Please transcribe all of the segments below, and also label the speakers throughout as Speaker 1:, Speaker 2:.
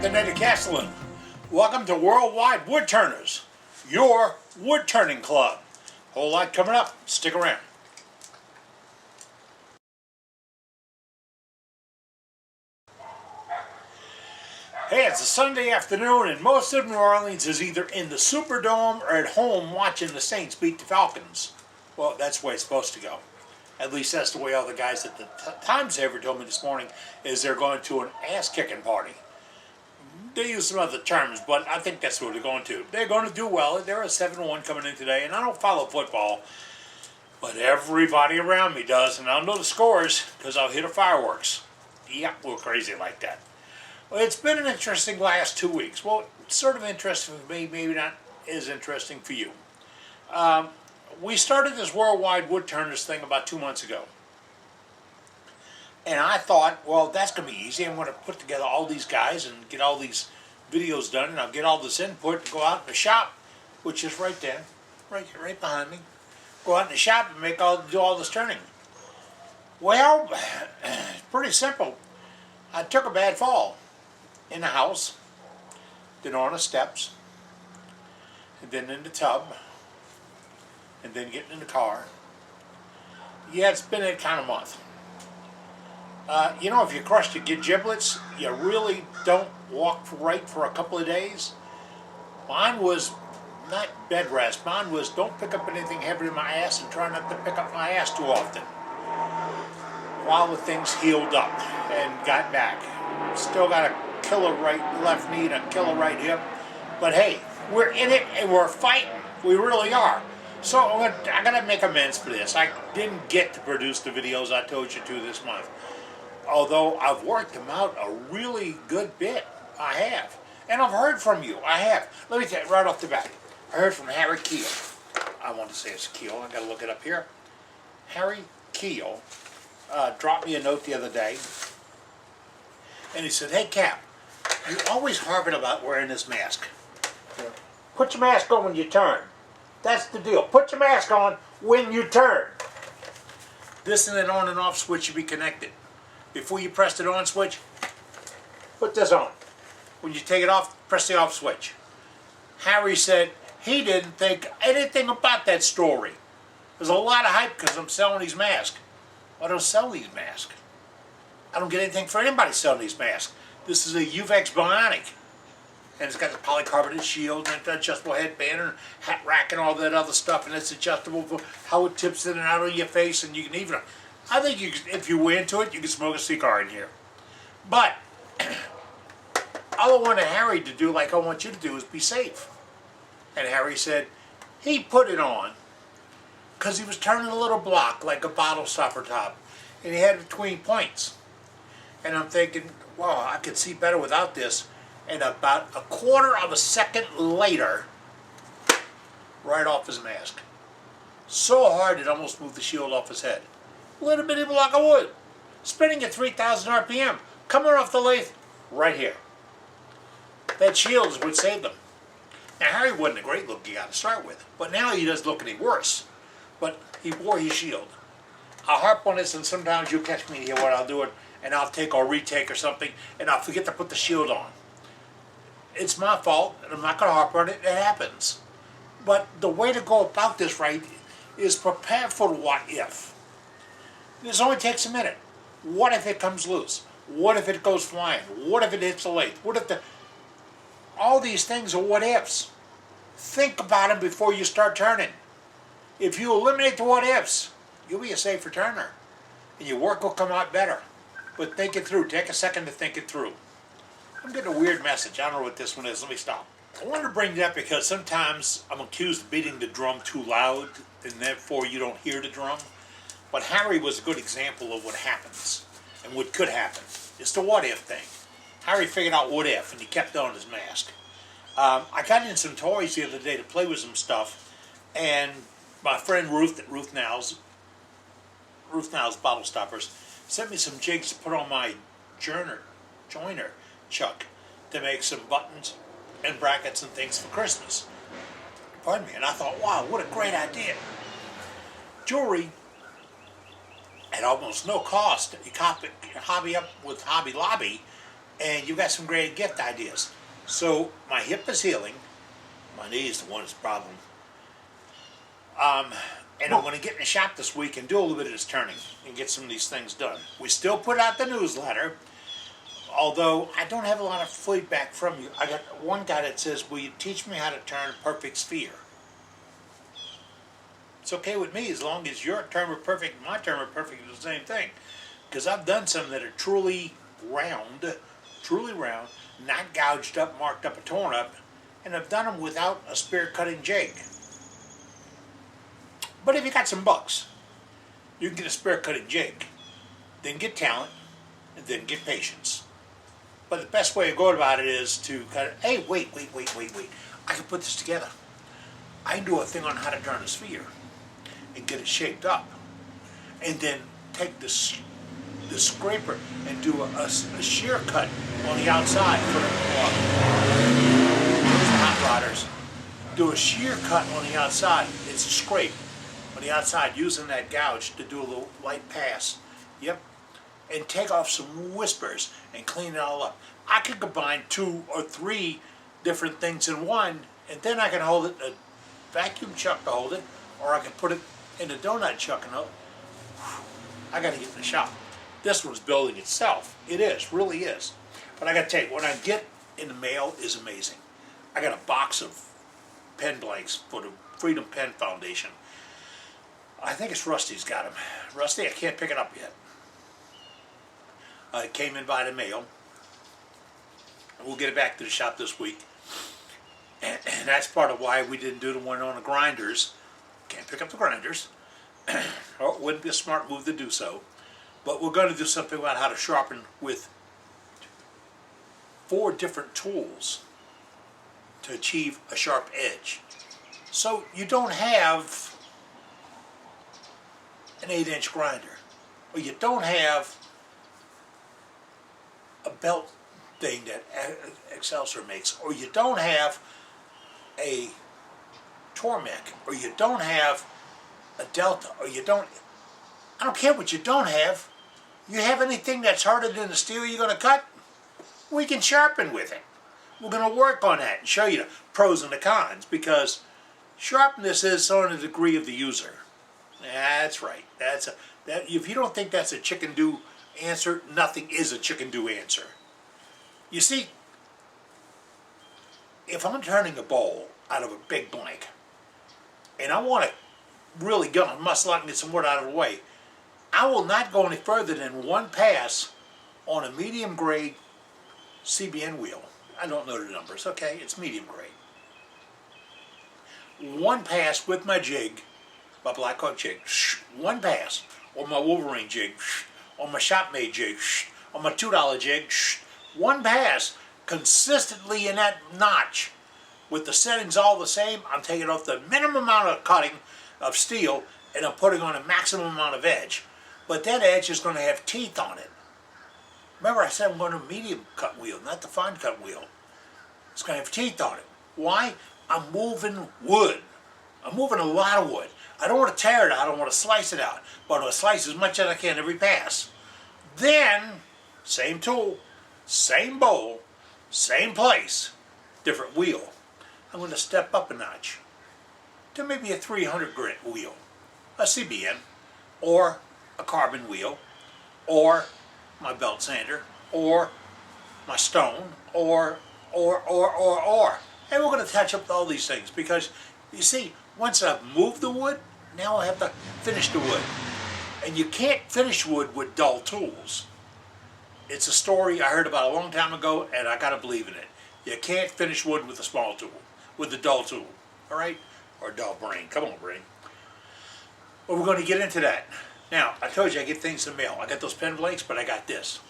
Speaker 1: Captain Eddie Castellan. Welcome to Worldwide Woodturners, your wood turning club. Whole lot coming up. Stick around. Hey, it's a Sunday afternoon and most of New Orleans is either in the Superdome or at home watching the Saints beat the Falcons. Well, that's the way it's supposed to go. At least that's the way all the guys at the Times-Saver told me this morning, is they're going to an ass-kicking party. They use some other terms, but I think that's what they're going to. They're going to do well. They're a 7-1 coming in today, and I don't follow football, but everybody around me does, and I'll know the scores because I'll hear the fireworks. Yep, we're crazy like that. Well, it's been an interesting last 2 weeks. Well, sort of interesting for me, maybe not as interesting for you. We started this Worldwide Woodturners thing about 2 months ago. And I thought, well, that's going to be easy. I'm going to put together all these guys and get all these videos done, and I'll get all this input and go out in the shop, which is right there, right behind me. Go out in the shop and do all this turning. Well, it's pretty simple. I took a bad fall in the house, then on the steps, and then in the tub, and then getting in the car. Yeah, it's been a kind of month. If you crush your giblets, you really don't walk right for a couple of days. Mine was not bed rest. Mine was don't pick up anything heavy in my ass and try not to pick up my ass too often. While the things healed up and got back. Still got a killer left knee and a killer right hip. But hey, we're in it and we're fighting. We really are. So I got to make amends for this. I didn't get to produce the videos I told you to this month. Although I've worked them out a really good bit. I have. And I've heard from you. I have. Let me tell you right off the bat. I heard from Harry Keel. I want to say it's Keel. I got to look it up here. Harry Keel dropped me a note the other day. And he said, hey, Cap, you always harping about wearing this mask. Put your mask on when you turn. That's the deal. Put your mask on when you turn. This and that on and off switch should be connected. Before you press the on switch, put this on. When you take it off, press the off switch. Harry said he didn't think anything about that story. There's a lot of hype because I'm selling these masks. I don't sell these masks. I don't get anything for anybody selling these masks. This is a Uvex Bionic. And it's got the polycarbonate shield and an adjustable headband and hat rack and all that other stuff. And it's adjustable for how it tips in and out of your face. And you can even, I think if you were into it, you can smoke a cigar in here. But all I wanted Harry to do, like I want you to do, is be safe. And Harry said he put it on because he was turning a little block like a bottle stopper top. And he had it between points. And I'm thinking, wow, I could see better without this. And about a quarter of a second later, right off his mask. So hard it almost moved the shield off his head. Little bitty block of wood, spinning at 3,000 RPM, coming off the lathe, right here. That shield is what saved him. Now Harry wasn't a great looking guy to start with, but now he doesn't look any worse. But he wore his shield. I'll harp on this, and sometimes you'll catch me here when I'll do it, and I'll take or retake or something, and I'll forget to put the shield on. It's my fault, and I'm not going to harp on it. It happens. But the way to go about this right is prepare for the what if. This only takes a minute. What if it comes loose? What if it goes flying? What if it hits a lathe? What if all these things are what ifs. Think about them before you start turning. If you eliminate the what ifs, you'll be a safer turner. And your work will come out better. But think it through. Take a second to think it through. I'm getting a weird message. I don't know what this one is. Let me stop. I wanted to bring that because sometimes I'm accused of beating the drum too loud, and therefore you don't hear the drum. But Harry was a good example of what happens and what could happen. It's the what if thing. Harry figured out what if, and he kept on his mask. I got in some toys the other day to play with some stuff, and my friend Ruth at Ruth Now's Bottle Stoppers sent me some jigs to put on my joiner chuck to make some buttons and brackets and things for Christmas. Pardon me. And I thought, wow, what a great idea. Jewelry at almost no cost. You copy hobby up with Hobby Lobby and you've got some great gift ideas. So my hip is healing. My knee is the one that's the problem. And I'm going to get in the shop this week and do a little bit of this turning and get some of these things done. We still put out the newsletter, although I don't have a lot of feedback from you. I got one guy that says, will you teach me how to turn a perfect sphere? It's okay with me as long as your term of perfect and my term of perfect is the same thing. Because I've done some that are truly round, not gouged up, marked up, or torn up, and I've done them without a spear cutting jig. But if you got some bucks, you can get a spear cutting jig, then get talent, and then get patience. But the best way of going about it is to kind of, hey, wait. I can put this together. I can do a thing on how to turn a sphere and get it shaped up. And then take the scraper and do a shear cut on the outside for the hot rodders. Do a shear cut on the outside. It's a scrape on the outside using that gouge to do a little light pass. Yep. And take off some whispers and clean it all up. I could combine 2 or 3 different things in one, and then I can hold it in a vacuum chuck to hold it, or I can put it in a donut chuck and I got to get in the shop. This one's building itself. It is, really is. But I got to tell you, what I get in the mail is amazing. I got a box of pen blanks for the Freedom Pen Foundation. I think it's Rusty's got them. Rusty, I can't pick it up yet. It came in by the mail. We'll get it back to the shop this week. And that's part of why we didn't do the one on the grinders. Can't pick up the grinders. Or it wouldn't be a smart move to do so. But we're going to do something about how to sharpen with 4 different tools to achieve a sharp edge. So you don't have an 8-inch grinder, or you don't have a belt thing that Excelsior makes, or you don't have a Tormek, or you don't have a Delta, or you don't, I don't care what you don't have. You have anything that's harder than the steel you're going to cut, we can sharpen with it. We're going to work on that and show you the pros and the cons, because sharpness is on the degree of the user. That's right. If you don't think that's a chicken do answer, nothing is a chicken do answer. You see, if I'm turning a bowl out of a big blank, and I want to really get on muscle out and get some wood out of the way, I will not go any further than 1 pass on a medium grade CBN wheel. I don't know the numbers, okay, it's medium grade. 1 pass with my jig, my Blackhawk jig, 1 pass, or my Wolverine jig, or my shop-made jig, or my $2 jig, 1 pass, consistently in that notch, with the settings all the same. I'm taking off the minimum amount of cutting of steel, and I'm putting on a maximum amount of edge. But that edge is going to have teeth on it. Remember I said I'm going to a medium cut wheel, not the fine cut wheel. It's going to have teeth on it. Why? I'm moving wood. I'm moving a lot of wood. I don't want to tear it out, I don't want to slice it out, but I'm going to slice as much as I can every pass. Then, same tool, same bowl, same place, different wheel. I'm going to step up a notch to maybe a 300 grit wheel, a CBN, or a carbon wheel, or my belt sander, or my stone, or. And we're going to touch up all these things, because, you see, once I've moved the wood, now I have to finish the wood. And you can't finish wood with dull tools. It's a story I heard about a long time ago, and I got to believe in it. You can't finish wood with a small tool, with a dull tool, all right? Or a dull brain. Come on, brain. But we're going to get into that. Now, I told you I get things in the mail. I got those pen blanks, but I got this.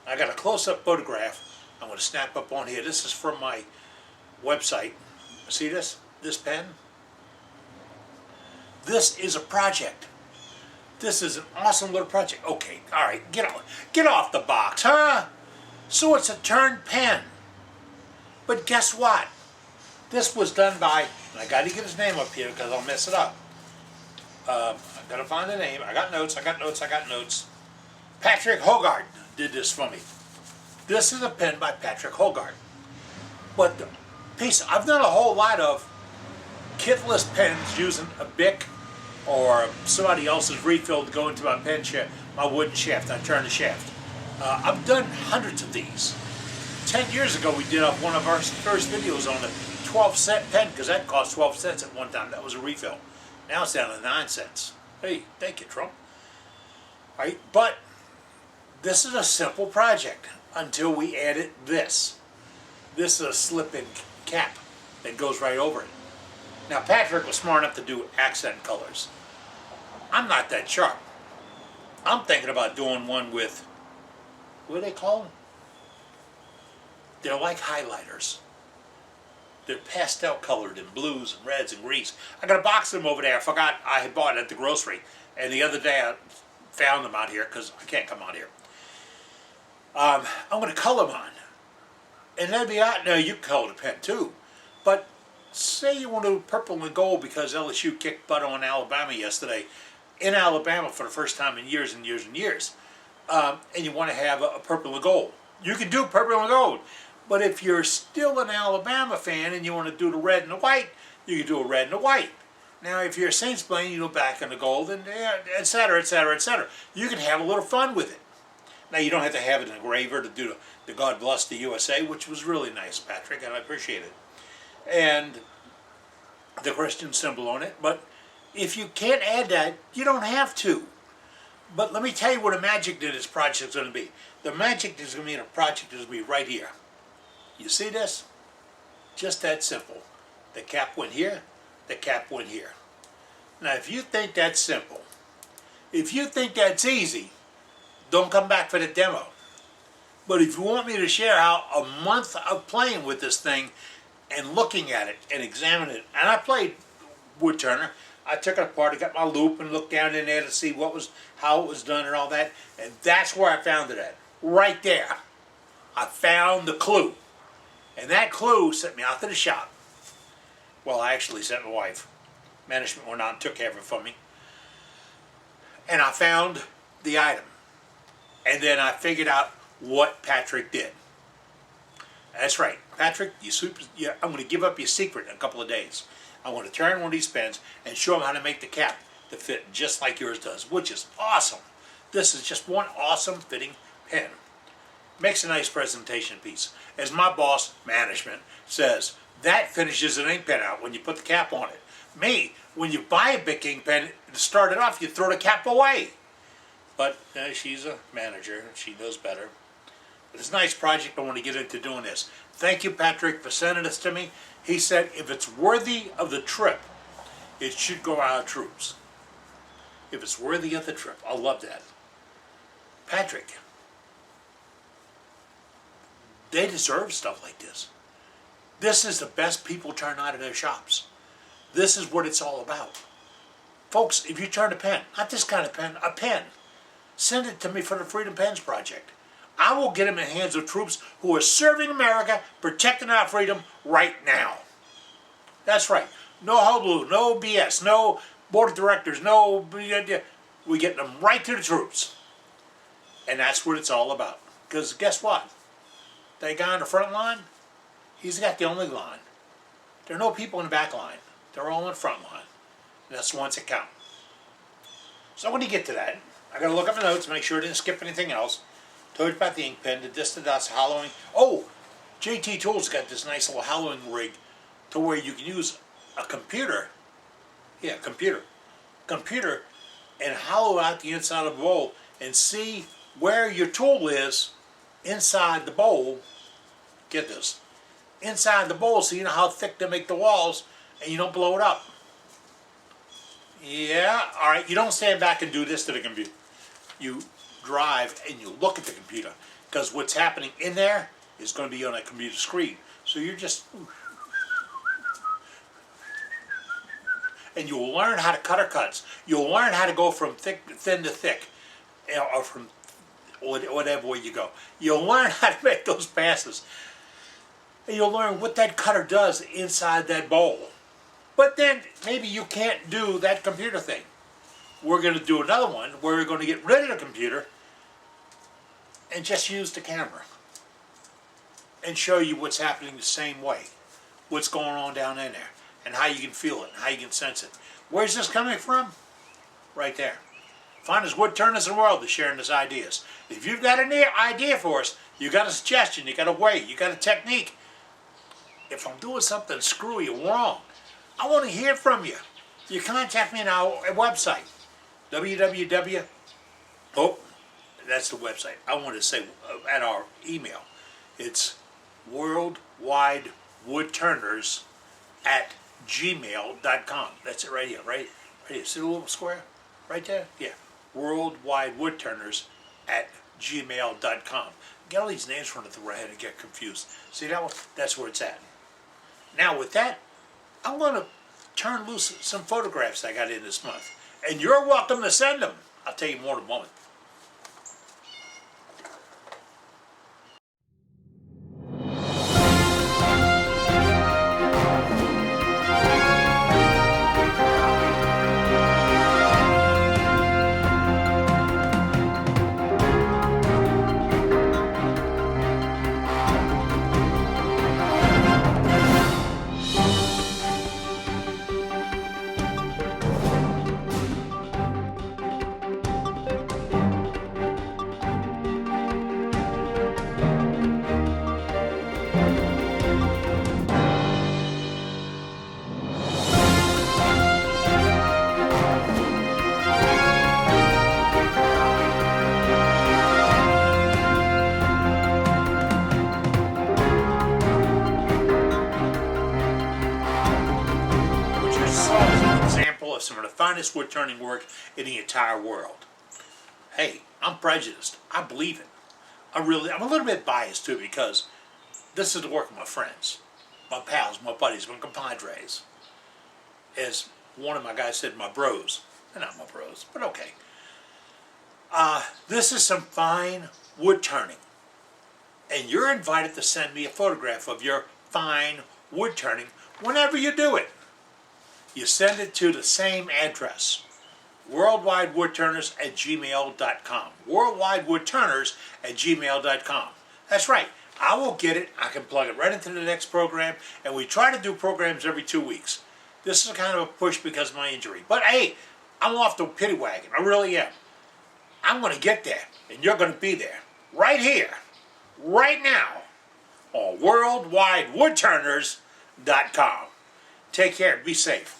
Speaker 1: I got a close-up photograph I'm going to snap up on here. This is from my website. See this? This pen? This is a project. This is an awesome little project. Okay, all right, get off the box, huh? So it's a turned pen. But guess what? This was done by, and I got to get his name up here because I'll mess it up. I got to find the name. I got notes. Patrick Hogarth did this for me. This is a pen by Patrick Hogarth. But the piece, I've done a whole lot of kitless pens using a Bic or somebody else's refill to go into my pen shaft, my wooden shaft. I turn the shaft. I've done hundreds of these. 10 years ago, we did one of our first videos on a 12-cent pen because that cost 12 cents at one time. That was a refill. Now it's down to 9 cents. Hey, thank you, Trump. All right, but this is a simple project until we added this. This is a slip-in cap that goes right over it. Now, Patrick was smart enough to do accent colors. I'm not that sharp. I'm thinking about doing one with, what do they call them? They're like highlighters. They're pastel colored in blues and reds and greens. I got a box of them over there. I forgot I had bought it at the grocery. And the other day I found them out here because I can't come out here. I'm going to color mine. And that'd be out. Now, you can color the pen too. But say you want to do purple and gold because LSU kicked butt on Alabama yesterday. In Alabama for the first time in years and years and years. And you want to have a purple and gold. You can do purple and gold. But if you're still an Alabama fan and you want to do the red and the white, you can do a red and a white. Now, if you're a Saints fan, you know, back in the gold, and et cetera, et cetera, et cetera. You can have a little fun with it. Now, you don't have to have an engraver to do the God Bless the USA, which was really nice, Patrick, and I appreciate it. And the Christian symbol on it. But if you can't add that, you don't have to. But let me tell you what the magic to this project is going to be. The magic is going to be in a project is going to be right here. You see this? Just that simple. The cap went here, the cap went here. Now, if you think that's simple, if you think that's easy, don't come back for the demo. But if you want me to share how a month of playing with this thing and looking at it and examining it, and I played wood turner, I took it apart, I got my loop and looked down in there to see how it was done and all that, and that's where I found it at. Right there. I found the clue. And that clue sent me out to the shop. Well, I actually sent my wife. Management went out and took care of it for me. And I found the item. And then I figured out what Patrick did. That's right. Patrick, I'm going to give up your secret in a couple of days. I want to turn one of these pens and show them how to make the cap to fit just like yours does, which is awesome. This is just one awesome fitting pen. Makes a nice presentation piece. As my boss, management, says, that finishes an ink pen out when you put the cap on it. Me, when you buy a Bic ink pen, to start it off, you throw the cap away. But she's a manager, and she knows better. But it's a nice project. I want to get into doing this. Thank you, Patrick, for sending this to me. He said if it's worthy of the trip, it should go out of troops. If it's worthy of the trip. I love that. Patrick, they deserve stuff like this. This is the best people turn out of their shops. This is what it's all about. Folks, if you turn a pen, not this kind of pen, a pen, send it to me for the Freedom Pens Project. I will get them in the hands of troops who are serving America, protecting our freedom right now. That's right. No hullabaloo, no BS, no board of directors, no... We get them right to the troops. And that's what it's all about. Because guess what? That guy on the front line, he's got the only line. There are no people in the back line. They're all in the front line. And that's the ones that count. So when you get to that, I got to look up the notes, make sure I didn't skip anything else. Told you about the ink pen, the this, the dots, hollowing. Oh, JT Tools got this nice little hollowing rig to where you can use a computer. Yeah, computer, and hollow out the inside of the bowl and see where your tool is inside the bowl. Get this, inside the bowl, so you know how thick to make the walls, and you don't blow it up. Yeah, all right. You don't stand back and do this to the computer. You drive and you look at the computer, because what's happening in there is going to be on a computer screen. So you're just, and you'll learn how to cut cuts. You'll learn how to go from thin to thick, or from whatever way you go. You'll learn how to make those passes, and you'll learn what that cutter does inside that bowl. But then maybe you can't do that computer thing. We're going to do another one where we're going to get rid of the computer and just use the camera. and show you what's happening the same way, what's going on down in there, and how you can feel it, and how you can sense it. Where's this coming from? Right there. Finest wood turners in the world are sharing these ideas. If you've got an idea for us, you got a suggestion, you got a way, you got a technique. If I'm doing something screwy or wrong, I want to hear from you. You contact me on our website, www. Oh, that's the website. I want to say at our email. It's worldwidewoodturners@gmail.com. That's it right here, right? Right here. See the little square? Right there? Yeah. worldwidewoodturners@gmail.com. Get all these names running through my head and get confused. See that one? That's where it's at. Now with that, I'm going to turn loose some photographs I got in this month. And you're welcome to send them. I'll tell you more in a moment. Of some of the finest wood turning work in the entire world. Hey, I'm prejudiced. I believe it. I'm a little bit biased too, because this is the work of my friends, my pals, my buddies, my compadres. As one of my guys said, my bros. They're not my bros, but okay. This is some fine wood turning. And you're invited to send me a photograph of your fine wood turning whenever you do it. You send it to the same address, worldwidewoodturners@gmail.com. worldwidewoodturners@gmail.com. That's right. I will get it. I can plug it right into the next program, and we try to do programs every 2 weeks. This is kind of a push because of my injury. But hey, I'm off the pity wagon. I really am. I'm going to get there, and you're going to be there. Right here, right now, on worldwidewoodturners.com. Take care. Be safe.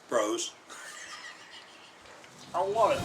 Speaker 1: Bros. I want it.